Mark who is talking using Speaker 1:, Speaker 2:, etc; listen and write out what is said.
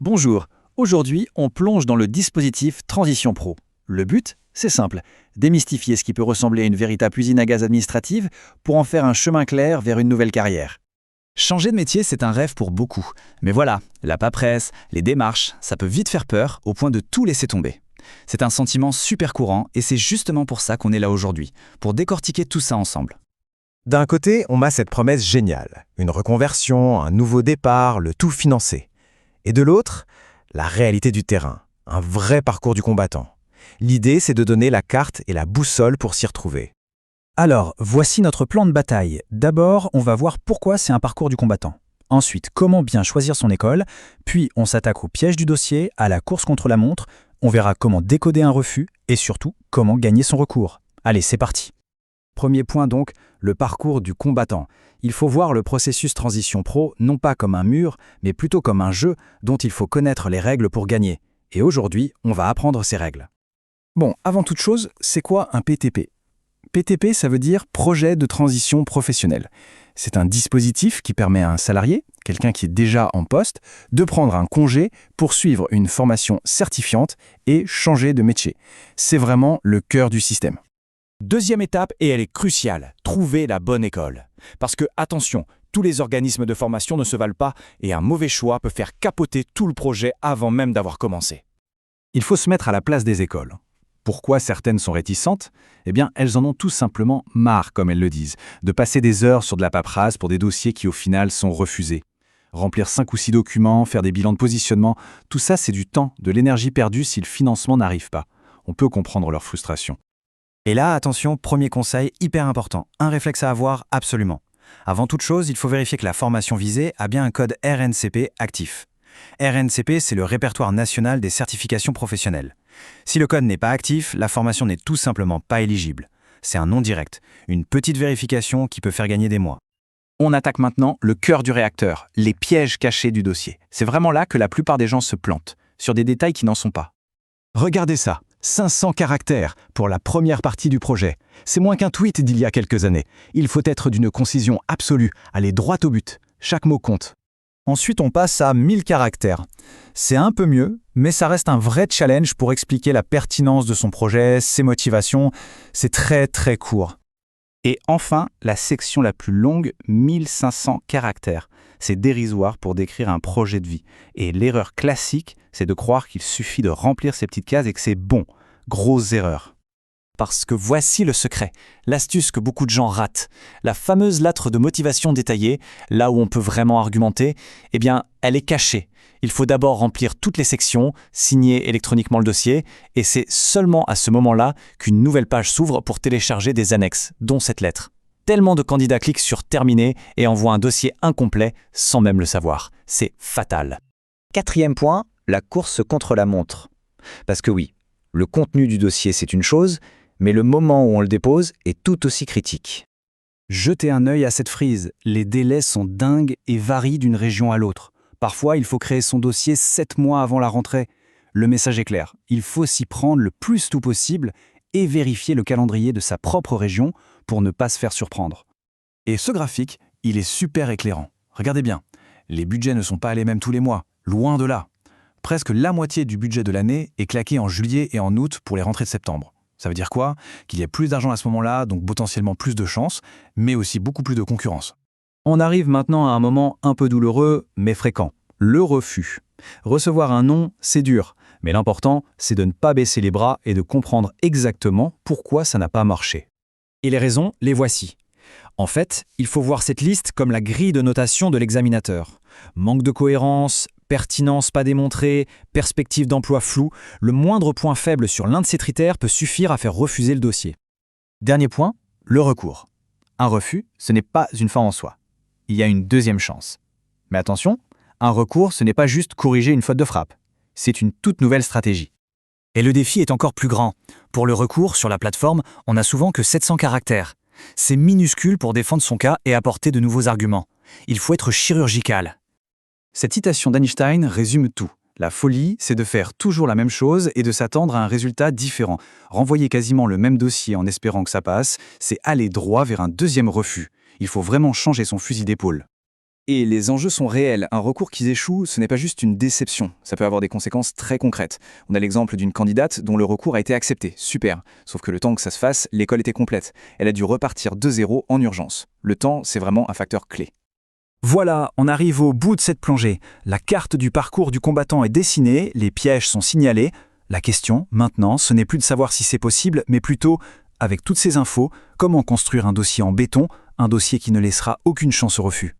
Speaker 1: Bonjour, aujourd'hui on plonge dans le dispositif Transition Pro. Le but, c'est simple, démystifier ce qui peut ressembler à une véritable usine à gaz administrative pour en faire un chemin clair vers une nouvelle carrière.
Speaker 2: Changer de métier, c'est un rêve pour beaucoup. Mais voilà, la paperasse, les démarches, ça peut vite faire peur au point de tout laisser tomber. C'est un sentiment super courant et c'est justement pour ça qu'on est là aujourd'hui, pour décortiquer tout ça ensemble.
Speaker 3: D'un côté, on a cette promesse géniale, une reconversion, un nouveau départ, le tout financé. Et de l'autre, la réalité du terrain, un vrai parcours du combattant. L'idée, c'est de donner la carte et la boussole pour s'y retrouver.
Speaker 4: Alors, voici notre plan de bataille. D'abord, on va voir pourquoi c'est un parcours du combattant. Ensuite, comment bien choisir son école. Puis, on s'attaque au piège du dossier, à la course contre la montre. On verra comment décoder un refus et surtout, comment gagner son recours. Allez, c'est parti.
Speaker 2: Premier point donc, le parcours du combattant. Il faut voir le processus Transition Pro non pas comme un mur, mais plutôt comme un jeu dont il faut connaître les règles pour gagner. Et aujourd'hui, on va apprendre ces règles. Bon, avant toute chose, c'est quoi un PTP ? PTP, ça veut dire projet de transition professionnelle. C'est un dispositif qui permet à un salarié, quelqu'un qui est déjà en poste, de prendre un congé pour suivre une formation certifiante et changer de métier. C'est vraiment le cœur du système.
Speaker 5: Deuxième étape, et elle est cruciale, trouver la bonne école. Parce que, attention, tous les organismes de formation ne se valent pas et un mauvais choix peut faire capoter tout le projet avant même d'avoir commencé.
Speaker 2: Il faut se mettre à la place des écoles. Pourquoi certaines sont réticentes ? Eh bien, elles en ont tout simplement marre, comme elles le disent, de passer des heures sur de la paperasse pour des dossiers qui au final sont refusés. Remplir 5 ou 6 documents, faire des bilans de positionnement, tout ça c'est du temps, de l'énergie perdue si le financement n'arrive pas. On peut comprendre leur frustration.
Speaker 4: Et là, attention, premier conseil hyper important, un réflexe à avoir absolument. Avant toute chose, il faut vérifier que la formation visée a bien un code RNCP actif. RNCP, c'est le répertoire national des certifications professionnelles. Si le code n'est pas actif, la formation n'est tout simplement pas éligible. C'est un non direct, une petite vérification qui peut faire gagner des mois.
Speaker 5: On attaque maintenant le cœur du réacteur, les pièges cachés du dossier. C'est vraiment là que la plupart des gens se plantent, sur des détails qui n'en sont pas.
Speaker 2: Regardez ça, 500 caractères pour la première partie du projet. C'est moins qu'un tweet d'il y a quelques années. Il faut être d'une concision absolue, aller droit au but. Chaque mot compte.
Speaker 4: Ensuite, on passe à 1000 caractères. C'est un peu mieux, mais ça reste un vrai challenge pour expliquer la pertinence de son projet, ses motivations. C'est très très court.
Speaker 5: Et enfin, la section la plus longue, 1500 caractères. C'est dérisoire pour décrire un projet de vie. Et l'erreur classique, c'est de croire qu'il suffit de remplir ces petites cases et que c'est bon. Grosse erreur. Parce que voici le secret, l'astuce que beaucoup de gens ratent. La fameuse lettre de motivation détaillée, là où on peut vraiment argumenter, eh bien, elle est cachée. Il faut d'abord remplir toutes les sections, signer électroniquement le dossier, et c'est seulement à ce moment-là qu'une nouvelle page s'ouvre pour télécharger des annexes, dont cette lettre. Tellement de candidats cliquent sur Terminer et envoient un dossier incomplet sans même le savoir. C'est fatal.
Speaker 6: Quatrième point, la course contre la montre. Parce que oui, le contenu du dossier c'est une chose, mais le moment où on le dépose est tout aussi critique.
Speaker 2: Jetez un œil à cette frise. Les délais sont dingues et varient d'une région à l'autre. Parfois, il faut créer son dossier 7 mois avant la rentrée. Le message est clair. Il faut s'y prendre le plus tôt possible et vérifier le calendrier de sa propre région pour ne pas se faire surprendre. Et ce graphique, il est super éclairant. Regardez bien, les budgets ne sont pas les mêmes tous les mois, loin de là. Presque la moitié du budget de l'année est claqué en juillet et en août pour les rentrées de septembre. Ça veut dire quoi ? Qu'il y a plus d'argent à ce moment-là, donc potentiellement plus de chances, mais aussi beaucoup plus de concurrence.
Speaker 4: On arrive maintenant à un moment un peu douloureux, mais fréquent. Le refus. Recevoir un non, c'est dur, mais l'important, c'est de ne pas baisser les bras et de comprendre exactement pourquoi ça n'a pas marché. Et les raisons, les voici. En fait, il faut voir cette liste comme la grille de notation de l'examinateur. Manque de cohérence, pertinence pas démontrée, perspective d'emploi floue, le moindre point faible sur l'un de ces critères peut suffire à faire refuser le dossier. Dernier point, le recours. Un refus, ce n'est pas une fin en soi. Il y a une deuxième chance. Mais attention, un recours, ce n'est pas juste corriger une faute de frappe. C'est une toute nouvelle stratégie. Et le défi est encore plus grand. Pour le recours, sur la plateforme, on n'a souvent que 700 caractères. C'est minuscule pour défendre son cas et apporter de nouveaux arguments. Il faut être chirurgical. Cette citation d'Einstein résume tout. La folie, c'est de faire toujours la même chose et de s'attendre à un résultat différent. Renvoyer quasiment le même dossier en espérant que ça passe, c'est aller droit vers un deuxième refus. Il faut vraiment changer son fusil d'épaule.
Speaker 2: Et les enjeux sont réels. Un recours qui échoue, ce n'est pas juste une déception. Ça peut avoir des conséquences très concrètes. On a l'exemple d'une candidate dont le recours a été accepté. Super. Sauf que le temps que ça se fasse, l'école était complète. Elle a dû repartir de zéro en urgence. Le temps, c'est vraiment un facteur clé.
Speaker 4: Voilà, on arrive au bout de cette plongée. La carte du parcours du combattant est dessinée, les pièges sont signalés. La question, maintenant, ce n'est plus de savoir si c'est possible, mais plutôt, avec toutes ces infos, comment construire un dossier en béton, un dossier qui ne laissera aucune chance au refus.